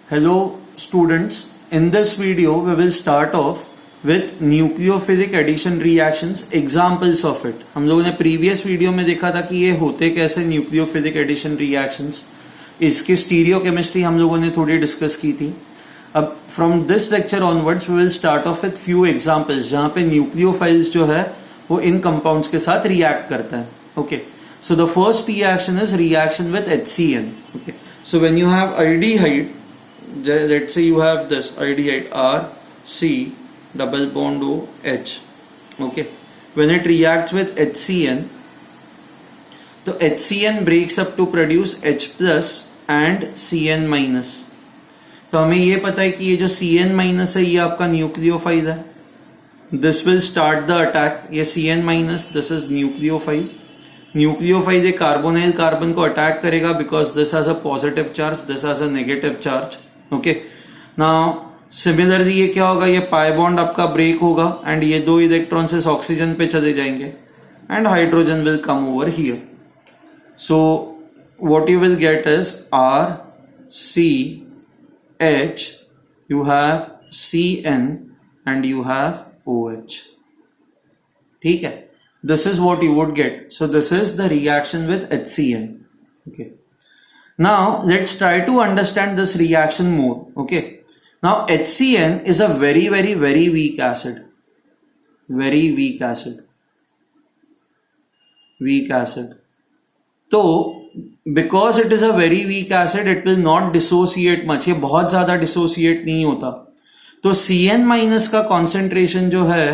Hello students, in this video we will start off with nucleophilic addition reactions, examples of it. हम लोगों ने previous video में देखा था कि ये होते कैसे न्यूक्लियोफिलिक एडिशन रिएक्शंस, इसकी स्टीरियोकेमिस्ट्री हम लोगों ने थोड़ी डिस्कस की थी. अब from this lecture onwards we will start off with few examples जहां पे न्यूक्लियोफाइल्स जो है वो इन कंपाउंड्स के साथ रिएक्ट करता है. Okay, so the first reaction is reaction with HCN. Okay, so when you have aldehyde, let's say you have this aldehyde R C double bond O H. Okay, when it reacts with HCN, तो HCN breaks up to produce H plus and CN minus. तो हमें ये पता है कि ये जो CN minus है ये आपका न्यूक्लियोफाइल है. This will start the attack. ये CN minus, this is nucleophile. Nucleophile एक कार्बोनाइल कार्बन को अटैक करेगा because this has a positive charge, this has a negative charge. Okay, now similarly ये क्या होगा, ये पाई बॉन्ड आपका ब्रेक होगा एंड ये दो इलेक्ट्रॉन्स इस ऑक्सीजन पे चले जाएंगे and hydrogen will come over here. So what you will gate is RCH, you have CN and you have OH. ठीक है, this is what you would get. So this is the reaction with HCN. Okay, now let's try to understand this reaction more. Okay, now HCN is a very weak acid, very weak acid. तो because it is a very weak acid, it will not dissociate much. ये बहुत ज्यादा dissociate नहीं होता. तो CN minus का concentration जो है,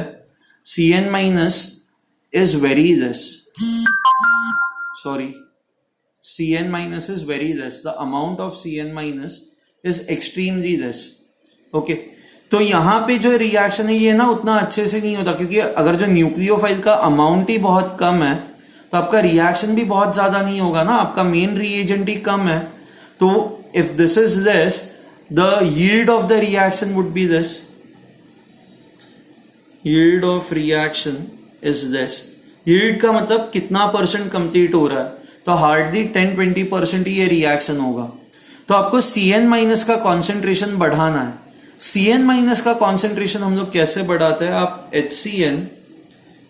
CN minus is very less. Sorry, CN minus is very less. The amount of CN minus is extremely less. Okay, तो यहां पे जो रिएक्शन है ये ना उतना अच्छे से नहीं होता, क्योंकि अगर जो न्यूक्लियोफाइल का अमाउंट ही बहुत कम है तो आपका रिएक्शन भी बहुत ज्यादा नहीं होगा ना, आपका मेन रिएजेंट ही कम है. तो if this is less, the yield of the reaction would be less. Yield of reaction is less. Yield का मतलब कितना परसेंट कंप्लीट हो रहा है, तो हार्डली 10-20% ही ये रिएक्शन होगा. तो आपको CN माइनस का कॉन्सेंट्रेशन बढ़ाना है. CN माइनस का कॉन्सेंट्रेशन हम लोग कैसे बढ़ाते हैं, आप HCN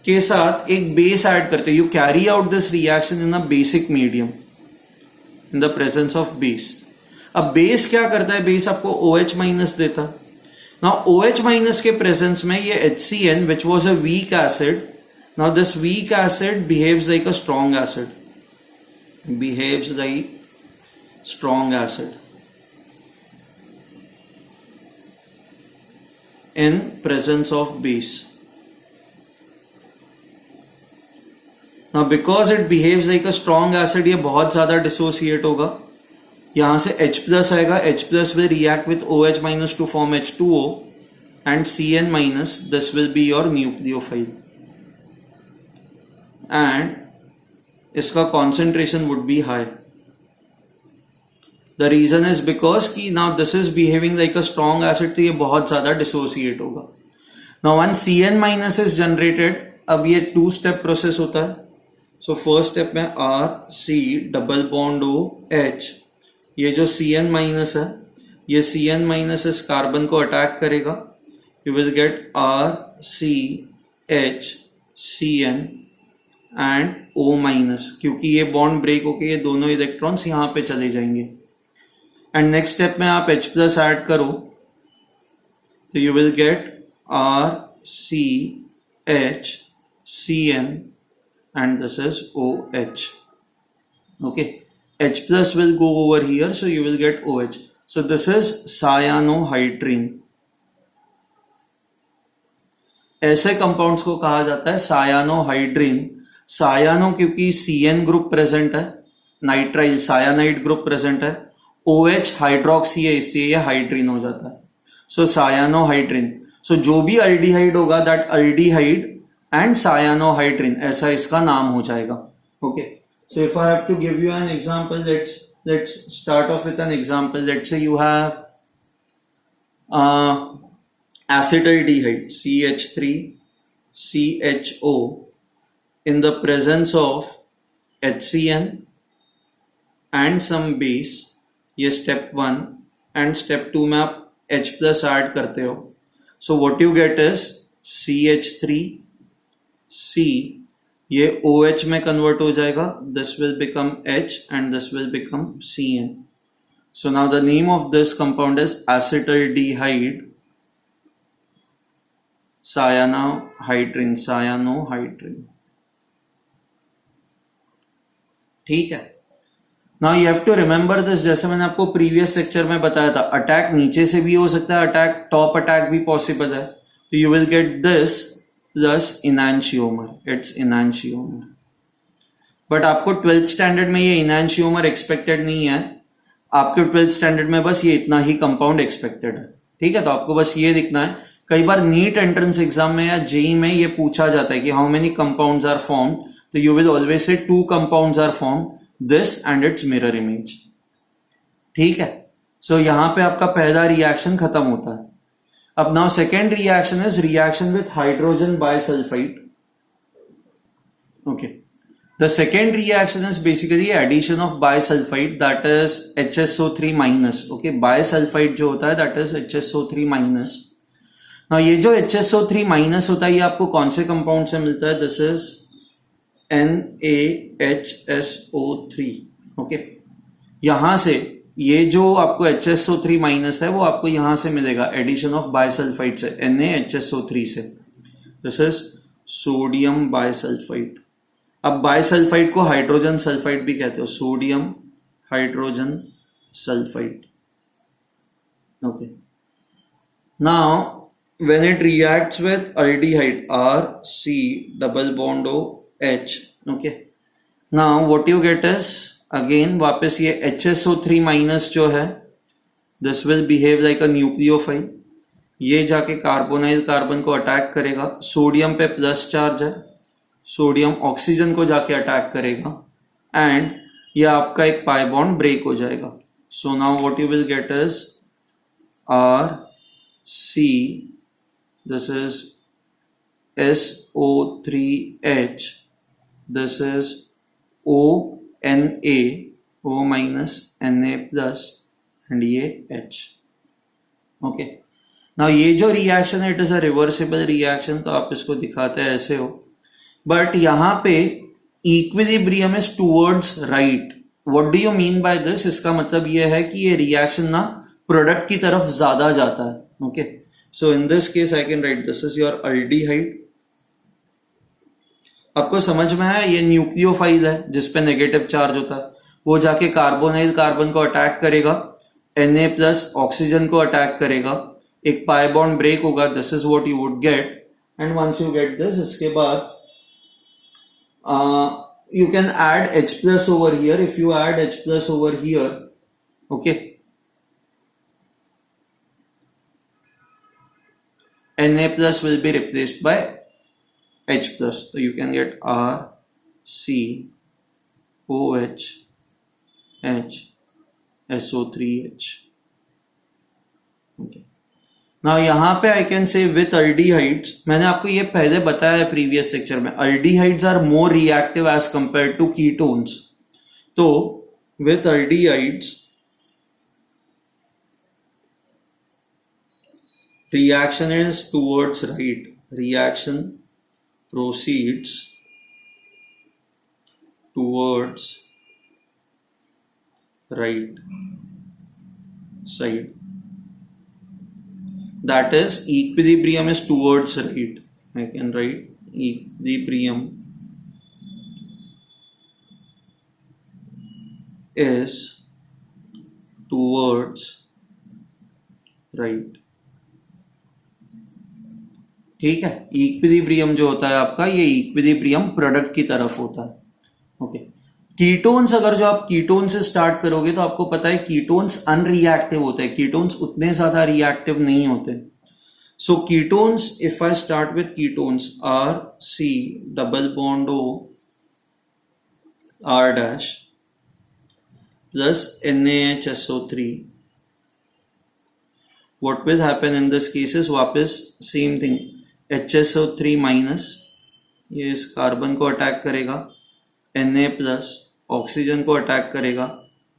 के साथ एक बेस ऐड करते हैं. You carry out this reaction in a basic medium in the presence of base. अब बेस क्या करता है, बेस आपको OH माइनस देता है. Now OH minus के presence में ये HCN which was a weak acid, now this weak acid behaves like a strong acid, behaves like strong acid in presence of base. Now because it behaves like a strong acid, ये बहुत ज्यादा dissociate होगा. यहां से H plus आएगा, H plus will react with OH minus to form H2O and CN minus, this will be your nucleophile and इसका concentration would be high. The reason is because कि now this is behaving like a strong acid, तो ये बहुत ज्यादा dissociate होगा. Now once CN minus is generated, अब ये 2-step process होता है. So first step में R C double bond O H, ये जो CN माइनस है, ये CN माइनस इस कार्बन को अटैक करेगा. You will gate RCH CN and O minus, क्योंकि ये बॉन्ड ब्रेक होके ये दोनों इलेक्ट्रॉन्स यहां पे चले जाएंगे. एंड नेक्स्ट स्टेप में आप H प्लस ऐड करो तो you will gate RCH CN and this is OH. Okay, H plus will go over here, so you will get OH. So this is cyanohydrine. ऐसे compounds को कहा जाता है cyanohydrine. सायानो क्योंकि CN ग्रुप प्रेजेंट है, nitrile सायानाइड group present है, OH hydroxy है, इसलिए ये हाइड्रीन हो जाता है. सो cyanohydrine. सो जो भी अल्डिहाइड होगा, दैट अल्डिहाइड एंड cyanohydrine, ऐसा इसका नाम हो जाएगा. Okay, so if I have to give you an example, let's start off with an example. Let's say you have acetaldehyde CH3CHO in the presence of HCN and some base. ये step 1. And step 2 में आप H plus add करते हो. So what you get is CH3 C, ये OH में convert हो जाएगा. This will become H and this will become CN. So now the name of this compound is acetaldehyde cyanohydrin. ठीक है. Now you have to remember this, जैसे मैंने आपको previous lecture में बताया था, अटैक नीचे से भी हो सकता है, अटैक टॉप अटैक भी पॉसिबल है. तो you will get this plus enantiomer, it's enantiomer. But आपको 12th स्टैंडर्ड में ये इनैंशियोमर एक्सपेक्टेड नहीं है. आपके 12th स्टैंडर्ड में बस ये इतना ही कंपाउंड एक्सपेक्टेड है. ठीक है, तो आपको बस ये दिखना है. कई बार नीट एंट्रेंस एग्जाम में या जेई में ये पूछा जाता है कि how many compounds are formed. तो you will always say 2 compounds are formed, this and its mirror image. ठीक है. सो यहां पे आपका पहला रिएक्शन खत्म होता है. अब now second reaction is reaction with hydrogen bisulphide. Okay, the second reaction is basically addition of bisulphide, that is HSO3 minus. Okay, bisulphide जो होता है that is HSO3 minus. Now ये जो HSO3 माइनस होता है ये आपको कौन से कंपाउंड से मिलता है? This is NaHSO3. ओके, यहां से ये जो आपको HSO3 माइनस है वो आपको यहां से मिलेगा एडिशन ऑफ बायसल्फाइड से, NaHSO3 से. This is sodium bisulphide. अब बायसल्फाइड को हाइड्रोजन सल्फाइड भी कहते हो, sodium hydrogen sulphide. Okay, now when it reacts with aldehyde RC double bond OH. okay, now what you get is again वापस ये HSO3 minus जो है this will behave like a nucleophile. ये जाके carbonyl carbon को attack करेगा. Sodium पे plus charge है, सोडियम ऑक्सीजन को जाके अटैक करेगा एंड ये आपका एक पाई बॉन्ड ब्रेक हो जाएगा. So now what you will gate is RC, this is SO3H, this is ONA, O minus Na plus and ये H. ओके, नाउ ये जो रिएक्शन है it is a reversible reaction. तो आप इसको दिखाते हैं ऐसे हो, बट यहां पे equilibrium is towards right. What do you mean by this? इसका मतलब ये है कि ये रिएक्शन ना प्रोडक्ट की तरफ ज्यादा जाता है. Okay, so in this case I can write this is your aldehyde. आपको समझ में है ये न्यूक्लियोफाइल है जिसपे नेगेटिव चार्ज होता है, वो जाके कार्बोनाइल कार्बन को अटैक करेगा, Na प्लस ऑक्सीजन को अटैक करेगा, एक पाई बॉन्ड ब्रेक होगा. This is what you would get. And once you get this, इसके बाद you can add H plus over here. If you add H plus over here, okay, Na plus will be replaced by H plus. So you can get RC OH H SO3H. Okay. Now यहाँ पे I can say with aldehydes, मैंने आपको ये पहले बताया है previous lecture में, aldehydes are more reactive as compared to ketones. तो with aldehydes reaction is towards right. Reaction proceeds towards right side. That is equilibrium is towards right. I can write equilibrium is towards right. ठीक है, equilibrium जो होता है आपका, ये equilibrium product की तरफ होता है. ओके, कीटोन्स अगर जो आप कीटोन से स्टार्ट करोगे तो आपको पता है कीटोन्स अनरिएक्टिव होते हैं, कीटोन्स उतने ज्यादा रिएक्टिव नहीं होते. So ketones, if I start with ketones RC double bond O R dash plus NaHSO3, what will happen in this case is वापस सेम थिंग, HSO3 माइनस ये इस कार्बन को अटैक करेगा, Na प्लस ऑक्सीजन को attack करेगा,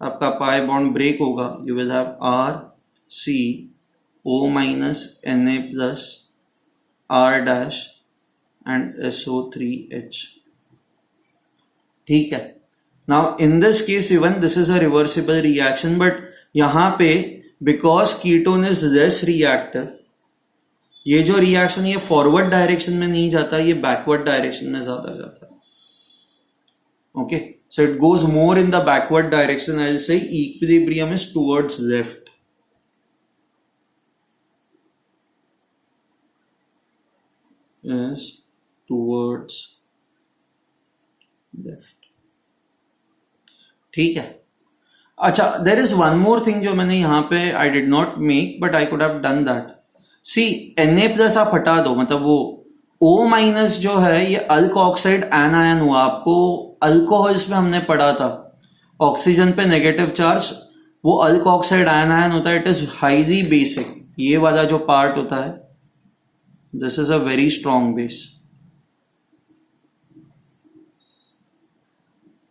आपका pi bond break होगा. You will have C O minus Na plus R dash and SO3H. ठीक है. Now in this case even this is a reversible reaction, but यहां पे because ketone is less reactive, ये जो reaction ये forward direction में नहीं जाता, ये बैकवर्ड डायरेक्शन में ज्यादा जाता है. Okay, so it goes more in the backward direction. I will say equilibrium is towards left. is towards left. ठीक है. अच्छा, there is one more thing जो मैंने यहां पे I did not make but I could have done that. See Na plus आप हटा दो, मतलब वो O माइनस जो है ये अल्क ऑक्साइड एनायन हुआ. आपको अल्कोहल्स में हमने पढ़ा था ऑक्सीजन पे नेगेटिव चार्ज, वो अल्क ऑक्साइड एनायन होता है. It is highly basic. ये वाला जो पार्ट होता है this is a very strong base.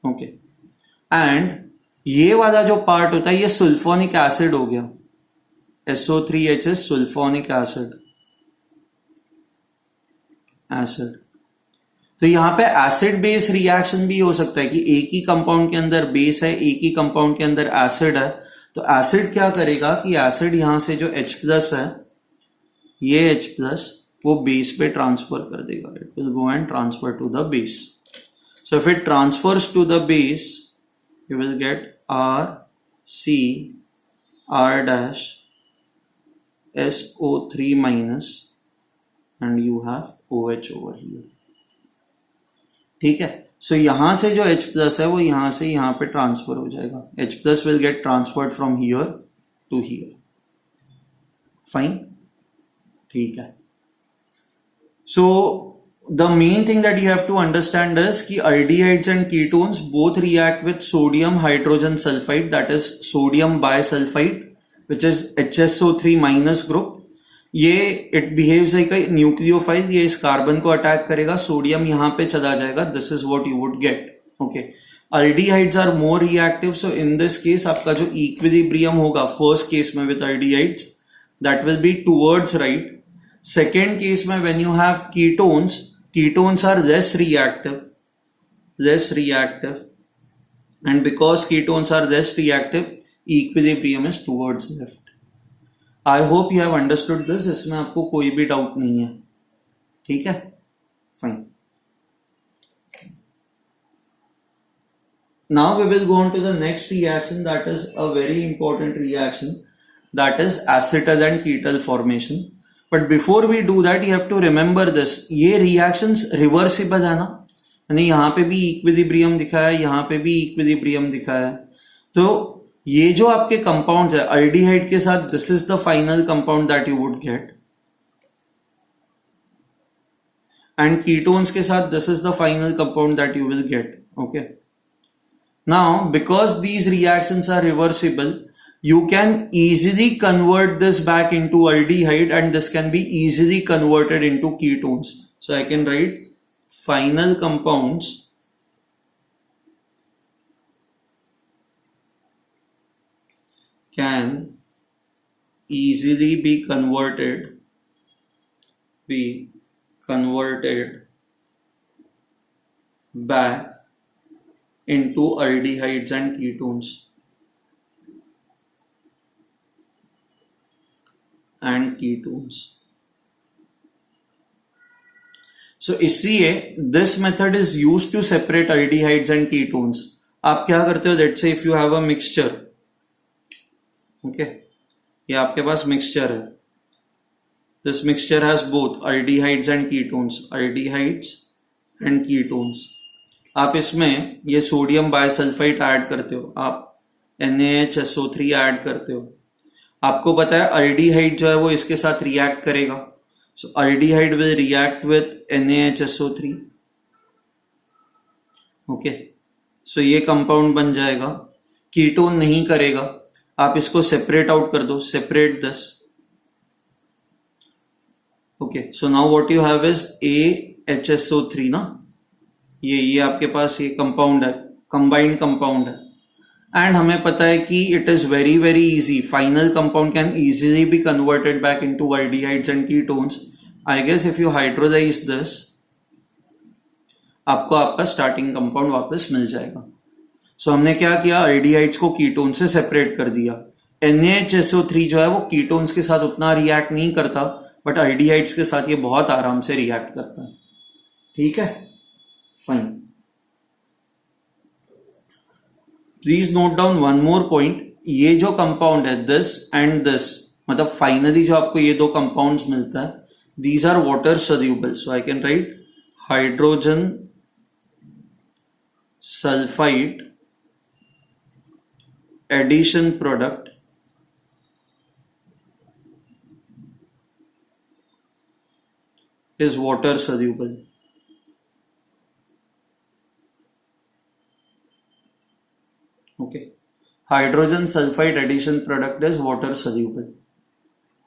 Okay, and ये वाला जो पार्ट होता है ये सल्फोनिक एसिड हो गया. SO3H is sulphonic acid. तो यहां पे एसिड बेस रिएक्शन भी हो सकता है कि एक ही कंपाउंड के अंदर बेस है, एक ही कंपाउंड के अंदर एसिड है. तो एसिड क्या करेगा कि एसिड यहां से जो H प्लस है, ये H प्लस वो बेस पे ट्रांसफर कर देगा. It will go and transfer to the base. So if it transfers to the base you will get RC R dash SO3 minus and you have OH over here. ठीक है. सो यहां से जो H plus है वो यहां से यहां पे ट्रांसफर हो जाएगा. H plus will get transferred from here to here. Fine. ठीक है. So the main thing that you have to understand is कि aldehydes and ketones both react with sodium hydrogen sulfide, that is sodium bisulfite, which is HSO3 minus group. ये it behaves like a nucleophile. ये इस carbon को attack करेगा, sodium यहां पे चला जाएगा. This is what you would get. Okay. Aldehydes are more reactive, so in this case आपका जो equilibrium होगा first case में with aldehydes, that will be towards right. Second case में when you have ketones, ketones are less reactive, and because ketones are less reactive, equilibrium is towards left. I hope you have understood this. इसमें आपको कोई भी doubt नहीं है. ठीक है. Fine. Now we will go on to the next reaction, that is a very important reaction, that is acetal and ketal formation. But before we do that you have to remember this. ये reactions reversible है ना, यानी यहां पे भी equilibrium दिखा है, यहां पे भी इक्विलिब्रियम दिखा है. तो ये जो आपके कंपाउंड्स है अल्डिहाइड के साथ, this is the final compound that you would get, and ketones के साथ this is the final compound that you will get. Okay. Now because these reactions are reversible, you can easily convert this back into aldehyde and this can be easily converted into ketones. So I can write final compounds can easily be converted back into aldehydes and ketones. So इसलिए this method is used to separate aldehydes and ketones. आप क्या करते हो, let's say if you have a mixture, okay, ये आपके पास mixture है. This mixture has both aldehydes and ketones. आप इसमें ये सोडियम बायसल्फाइड ऐड करते हो, आप NaHSO3 ऐड करते हो. आपको पता है अल्डिहाइड जो है वो इसके साथ रिएक्ट करेगा. So aldehyde will react with NaHSO3. Okay. So ये कंपाउंड बन जाएगा. कीटोन नहीं करेगा, आप इसको सेपरेट आउट कर दो, separate this. Okay. So now what you have is AHSO3 ना, ये आपके पास ये कंपाउंड है, कंबाइंड कंपाउंड है. एंड हमें पता है कि it is very very easy, final compound can easily be converted back into aldehydes and ketones. I guess if you hydrolyse this, आपको आपका स्टार्टिंग कंपाउंड वापस मिल जाएगा. सो हमने क्या किया, एल्डिहाइड्स को कीटोन से सेपरेट कर दिया. NaHSO3 जो है वो कीटोन्स के साथ उतना रिएक्ट नहीं करता, बट एल्डिहाइड्स के साथ ये बहुत आराम से रिएक्ट करता है. ठीक है, fine. Please note down one more point. ये जो कंपाउंड है दिस एंड दिस, मतलब फाइनली जो आपको ये दो कंपाउंड्स मिलता है, these are water soluble. So I can write hydrogen sulphide addition product is water soluble. Okay, hydrogen sulfide addition product is water soluble.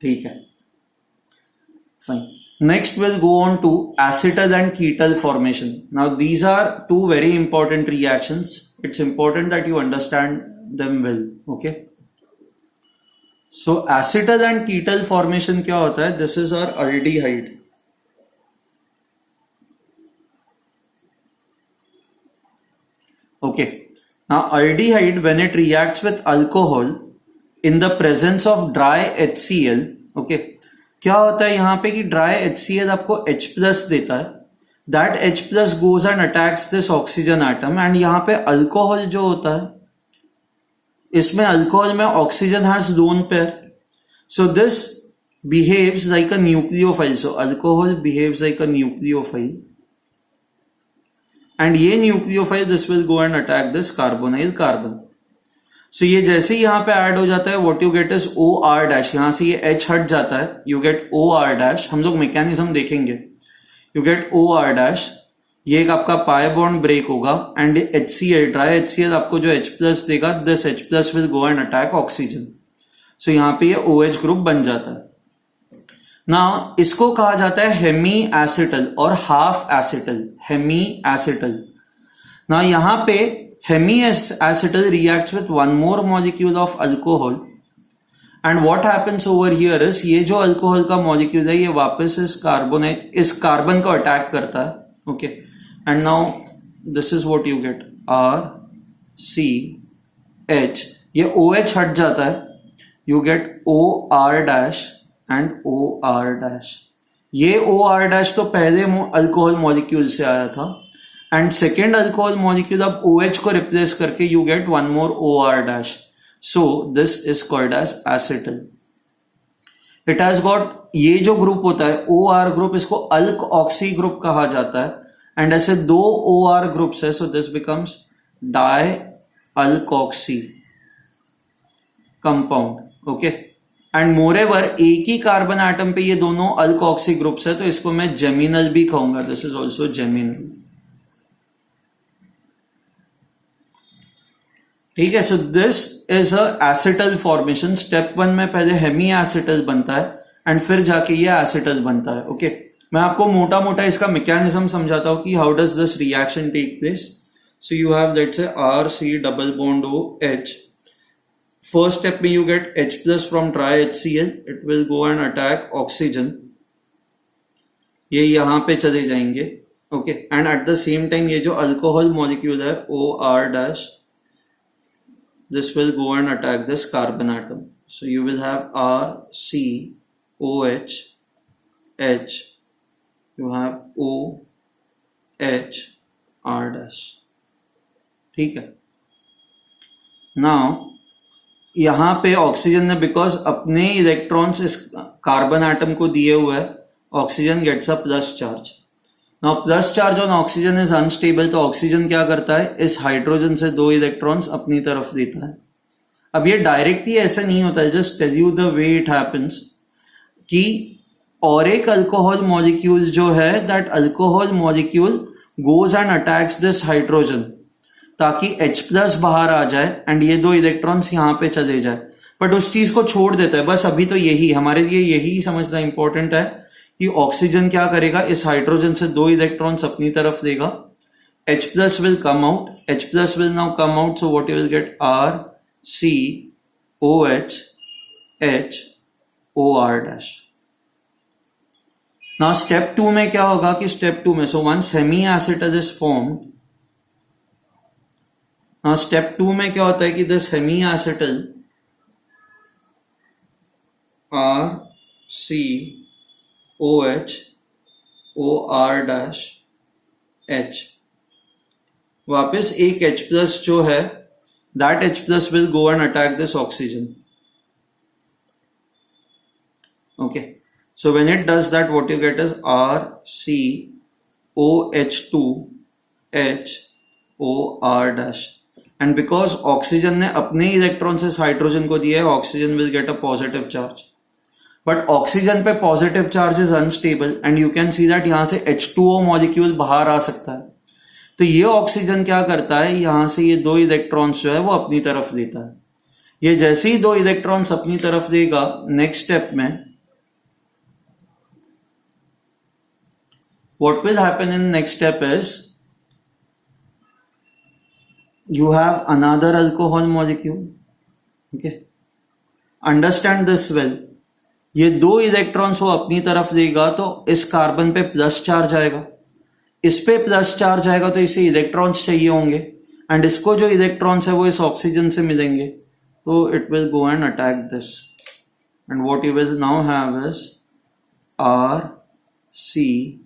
ठीक है, fine. Next we'll go on to acetal and ketal formation. Now these are two very important reactions. It's important that you understand them well. Okay, so acetal and ketal formation क्या होता है? This is our aldehyde. Okay, now aldehyde when it reacts with alcohol in the presence of dry HCl, okay, क्या होता है यहाँ पे कि dry HCl आपको H plus देता है. That H plus goes and attacks this oxygen atom, and यहाँ पे alcohol जो होता है, इसमें अल्कोहल में oxygen has lone pair. So this behaves like a nucleophile. So alcohol behaves like a nucleophile, and ये nucleophile this will go and attack this carbonyl carbon. So ये जैसे ही यहां पे ऐड हो जाता है, what you get is OR dash. यहां से ये H हट जाता है, यू गेट OR डैश. हम लोग मैकेनिज्म देखेंगे. You get OR dash. ये एक आपका पाई बॉन्ड ब्रेक होगा, एंड HCl, ड्राई HCl आपको जो H प्लस देगा, this H plus will go and attack oxygen. So यहां पे ये OH ग्रुप बन जाता है. ना इसको कहा जाता है हेमी एसिटल और हाफ एसिटल. Hemi acetal. ना यहां पे hemi acetal reacts with one more molecule of alcohol, and what happens over here is, ये जो अल्कोहल का मॉलिक्यूल है ये वापस इस कार्बन को अटैक करता है. Okay, and now this is what you get, RCH. ये OH हट जाता है, you get OR dash and OR dash. ये OR dash तो पहले अल्कोहल मॉलिक्यूल से आया था, एंड सेकेंड अल्कोहल मॉलिक्यूल अब OH को रिप्लेस करके you get one more OR dash. So this is called as acetal. It has got, ये जो ग्रुप होता है OR ग्रुप, इसको अल्क ऑक्सी ग्रुप कहा जाता है, एंड ऐसे दो OR ग्रुप्स है, so this becomes dialkoxy compound. Okay, and moreover एक ही कार्बन एटम पे ये दोनों अल्कोक्सी ग्रुप्स है, तो इसको मैं जेमिनल भी कहूंगा. This is also geminal. ठीक है, so this is a acetal formation. Step 1 में पहले हेमी एसिटल बनता है, एंड फिर जाके ये एसिटल बनता है. ओके, मैं आपको मोटा मोटा इसका मैकेनिज्म समझाता हूं कि how does this reaction take place. So you have let's say RC double bond OH. First step में you get H plus from dry HCl, it will go and attack oxygen. ये यहां पे चले जाएंगे. Okay, and at the same time ये जो alcohol molecule है OR dash, this will go and attack this carbon atom. So you will have RCOH, H, you have OH, R dash. ठीक है. Now यहां पे ऑक्सीजन ने because अपने electrons इस कार्बन एटम को दिए हुए है, oxygen gets a plus charge. Now plus charge on oxygen is unstable, तो ऑक्सीजन क्या करता है, इस हाइड्रोजन से दो इलेक्ट्रॉन्स अपनी तरफ देता है. अब ये डायरेक्टली ऐसा नहीं होता है, just tell you the way it happens, कि और एक अल्कोहल मॉलिक्यूल जो है, that alcohol molecule goes and attacks this hydrogen, ताकि H प्लस बाहर आ जाए एंड ये दो इलेक्ट्रॉन्स यहां पे चले जाए, बट उस चीज को छोड़ देता है. बस अभी तो यही हमारे लिए यही समझना इंपॉर्टेंट है कि ऑक्सीजन क्या करेगा, इस हाइड्रोजन से दो इलेक्ट्रॉन्स अपनी तरफ देगा, H plus will come out. H plus will now come out. So what you will get? R C O H H O R dash. Now step 2 में क्या होगा कि step 2 में, so once semi-acetal is formed, now step 2 में क्या होता है कि the semi-acetal R C O H O R dash H, वापस एक H plus जो है, that H plus will go and attack this oxygen. Okay. So when it does that, what you get is RCOH2HOR dash. And because oxygen ने अपने electron से hydrogen को दिया है, oxygen will get a positive charge. But oxygen पे positive charge is unstable and you can see that यहाँ से H2O molecule बाहर आ सकता है. तो ये ऑक्सीजन क्या करता है, यहां से ये 2 इलेक्ट्रॉन्स जो है वो अपनी तरफ देता है. ये जैसे ही 2 इलेक्ट्रॉन्स अपनी तरफ देगा, नेक्स्ट स्टेप में what will happen in next step is you have another alcohol molecule. Okay, understand this well. ये 2 इलेक्ट्रॉन्स वो अपनी तरफ देगा तो इस कार्बन पे प्लस चार्ज आएगा, इस पे प्लस चार्ज आएगा तो इसे इलेक्ट्रॉन्स चाहिए होंगे, एंड इसको जो इलेक्ट्रॉन्स है वो इस ऑक्सीजन से मिलेंगे, तो it will go and attack this, and what you will now have is R C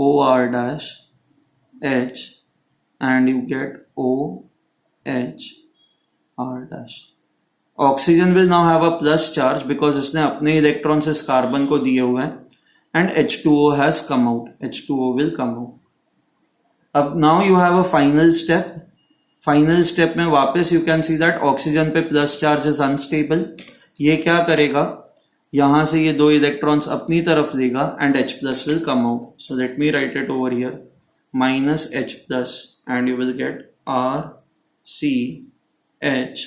O R dash H and you get O H R dash. Oxygen will now have a plus charge because इसने अपने electrons इस carbon को दिए हुए हैं, and H2O has come out. H2O will come out. अब now you have a final step. Final step में वापस you can see that oxygen पे plus charge is unstable. ये क्या करेगा, यहां से ये 2 इलेक्ट्रॉन्स अपनी तरफ देगा and H plus will come out. So let me write it over here, minus H plus, and you will get R C H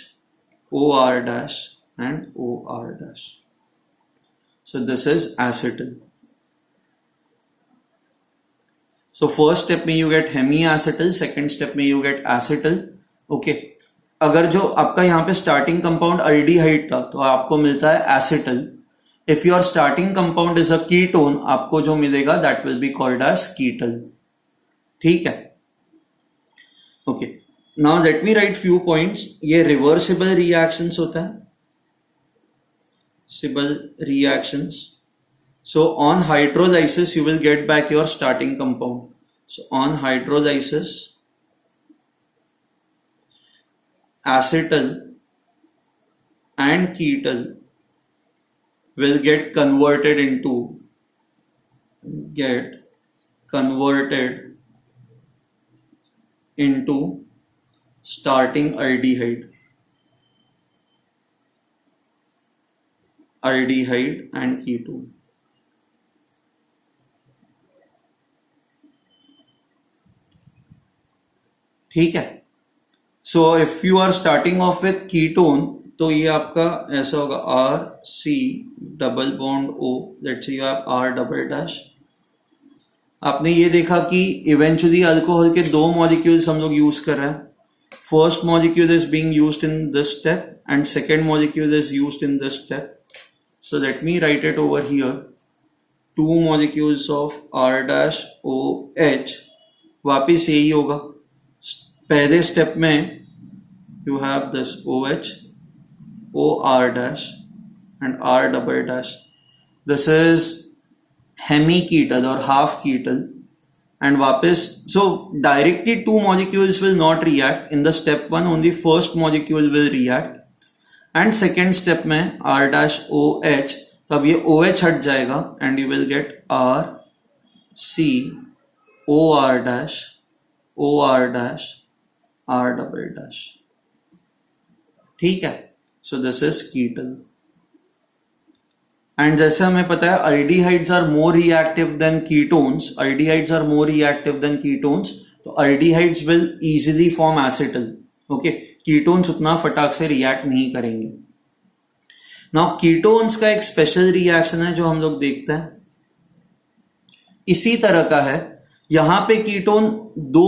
O R dash and O R dash. So this is acetal. So first step में you get hemiacetal, second step में you get acetal. Okay, अगर जो आपका यहाँ पे starting compound aldehyde था तो आपको मिलता है acetal. If your starting compound is a ketone, आपको जो मिलेगा that will be called as ketal. ठीक है. Okay. Now let me write few points. ये reversible reactions होता है. Reversible reactions. So on hydrolysis you will get back your starting compound. So on hydrolysis, acetal and ketal will get converted into starting aldehyde and ketone. ठीक है. So if you are starting off with ketone, तो ये आपका ऐसा होगा R C double bond O, let's say you have R double dash. आपने ये देखा कि इवेंचुअली अल्कोहल के 2 मॉलिक्यूल्स हम लोग यूज कर रहे हैं. First molecule is being used in this step and second molecule is used in this step. So let me right it over here. 2 molecules of R dash O H, वापिस यही होगा. पहले step में you have this OH O R dash and R double dash. This is hemiketal or half ketal, and वापस so directly 2 molecules will not react. In the step 1 only first molecule will react, and second step में R dash OH, तो अब ये OH हट जाएगा and you will get R C O R dash O R dash R double dash. ठीक है. So this is ketal. And जैसे हमें पता है aldehydes are more reactive than ketones. Aldehydes are more reactive than ketones. तो aldehydes will easily form acetal. Okay, ketones उतना फटाक से react नहीं करेंगे. Now ketones का एक special reaction है जो हम लोग देखते हैं. इसी तरह का है. यहां पे कीटोन दो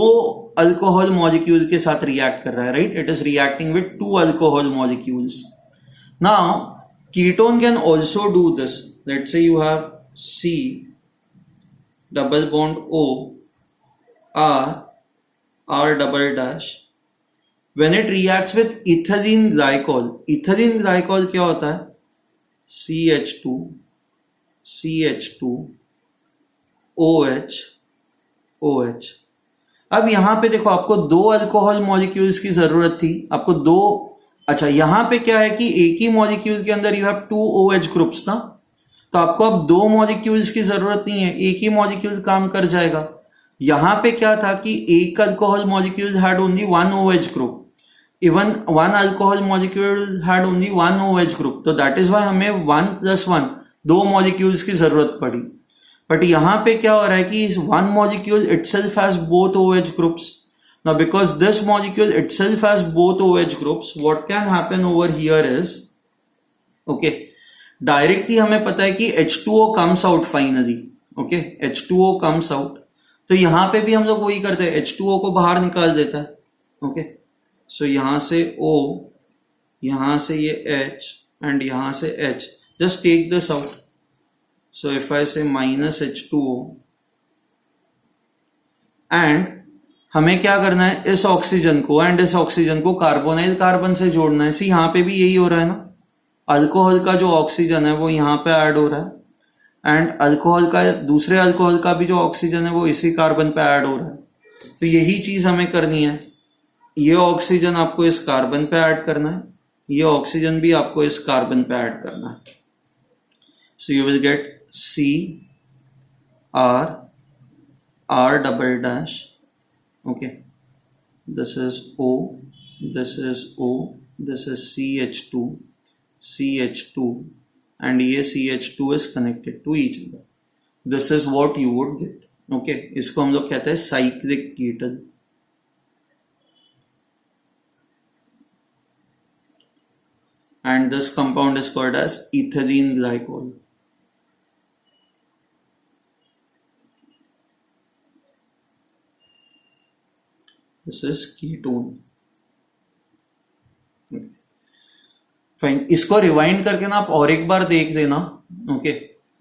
अल्कोहल मॉलिक्यूल के साथ रिएक्ट कर रहा है, right? It is reacting with two alcohol molecules. Now ketone can also do this. Let's say you have C double bond O R double dash. When it reacts with ethylene glycol, ethylene glycol क्या होता है? CH2 OH OH. अब यहां पे देखो, आपको दो alcohol molecules की जरूरत थी, आपको दो. अच्छा, यहां पे क्या है कि एक ही मॉलिक्यूल के अंदर you have two OH groups ना, तो आपको अब दो मॉलिक्यूल्स की जरूरत नहीं है, एक ही मॉलिक्यूल काम कर जाएगा. यहां पे क्या था कि एक alcohol molecule had only one OH group, even one alcohol molecule had only one OH group, तो दैट इज वाई हमें 1+1 दो मॉलिक्यूल्स की जरूरत पड़ी. बट यहां पे क्या हो रहा है कि one molecule itself has both OH groups. Now because this molecule itself has both OH groups, what can happen over here is, okay, directly हमें पता है कि H2O comes out finally. Okay, H2O comes out. तो यहां पे भी हम लोग वही करते हैं, H2O को बाहर निकाल देता है. ओके, सो यहां से O, यहां से ये H एंड यहां से H. Just take this out. So if I say minus H2O, and हमें क्या करना है, इस ऑक्सीजन को एंड इस ऑक्सीजन को कार्बोनाइल कार्बन से जोड़ना है. सी यहां पे भी यही हो रहा है ना, अल्कोहल का जो ऑक्सीजन है वो यहां पे ऐड हो रहा है एंड अल्कोहल का, दूसरे अल्कोहल का भी जो ऑक्सीजन है वो इसी कार्बन पे ऐड हो रहा है. तो यही चीज हमें करनी है. ये ऑक्सीजन आपको इस कार्बन पे ऐड करना है, ये ऑक्सीजन भी आपको इस कार्बन पे ऐड करना है. So you will gate R double dash. Okay, this is O, this is O, this is CH2, and ये CH2 is connected to each other. This is what you would get. Okay, इसको हम लोग कहते हैं cyclic ketone. And this compound is called as ethylene glycol. This is ketone. Fine, इसको rewind करके ना आप और एक बार देख लेना. Okay,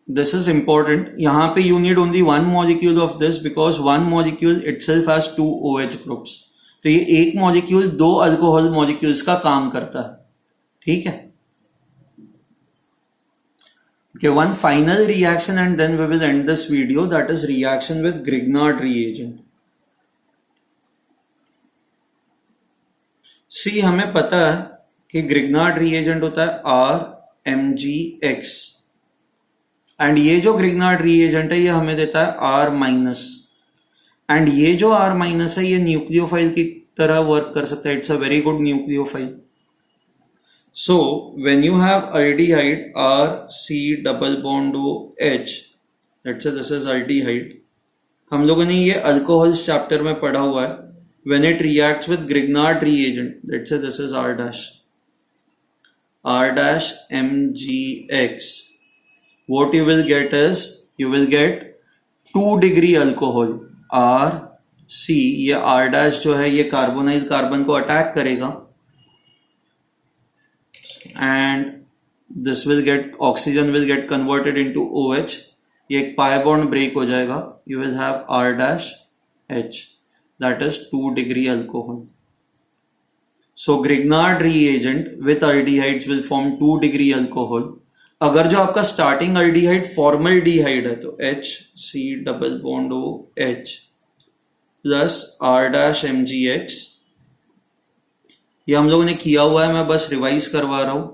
this is important. यहां पे you need only one molecule of this because one molecule itself has two OH groups. तो ये एक मॉलिक्यूल दो अल्कोहल मॉलिक्यूल्स का काम करता है. ठीक है. Okay, one final reaction and then we will end this video, that is reaction with Grignard reagent. See, हमें पता है कि Grignard reagent होता है RMgX एंड ये जो Grignard reagent है ये हमें देता है R-, एंड ये जो R- है ये न्यूक्लियोफाइल की तरह वर्क कर सकता है. It's a very good nucleophile. So when you have aldehyde RC double bond OH, let's say this is aldehyde, हम लोगों ने ये अल्कोहल्स चैप्टर में पढ़ा हुआ है. When it reacts with Grignard reagent, let's say this is R-MgX, what you will get is you will get 2 degree alcohol RC. ये R- जो है ये कार्बोनाइल कार्बन को अटैक करेगा and this will get, oxygen will get converted into OH. ये एक pi bond break हो जाएगा. You will have R-H, that is 2 degree alcohol. So Grignard reagent with aldehydes will form 2 degree alcohol. अगर जो आपका starting aldehyde formaldehyde है तो HC double bond OH plus R-MgX. ये हम लोगों ने किया हुआ है, मैं बस रिवाइज करवा रहा हूं.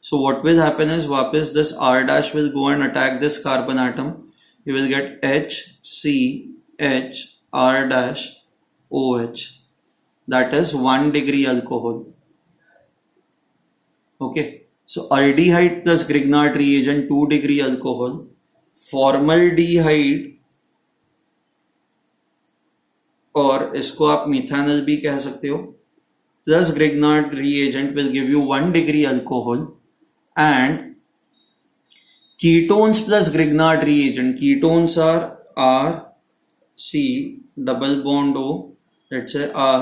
So what will happen is, वापस this R- will go and attack this carbon atom. You will get HCH R-OH, that is 1 degree alcohol. Okay, so aldehyde plus Grignard reagent 2 degree alcohol. Formaldehyde, और इसको आप methanol भी कह सकते हो, plus Grignard reagent will give you 1 degree alcohol. And ketones plus Grignard reagent, ketones are C double bond O, let's say R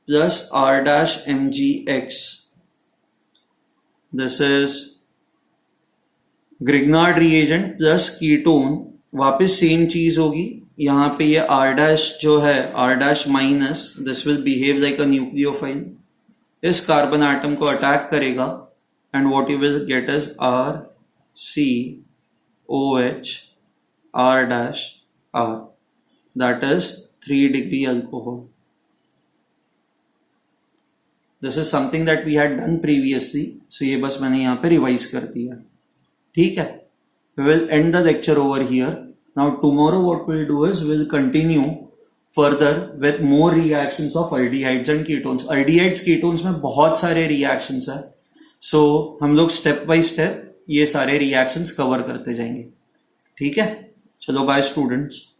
plus R dash MgX. This is Grignard reagent plus ketone, वापस same चीज होगी, यहाँ पे ये R dash जो है R dash minus, this will behave like a nucleophile, इस carbon atom को अटैक करेगा and what you will gate is RCOH R dash R, that is 3 degree alcohol. This is something that we had done previously, so ये बस मैंने यहाँ पे revise कर दिया. ठीक है, we will end the lecture over here. Now tomorrow what we'll do is we'll continue further with more reactions of aldehydes and ketones. Aldehydes ketones में बहुत सारे reactions है, so हम लोग step by step ये सारे reactions cover करते जाएंगे. ठीक है, चलो बाय स्टूडेंट्स.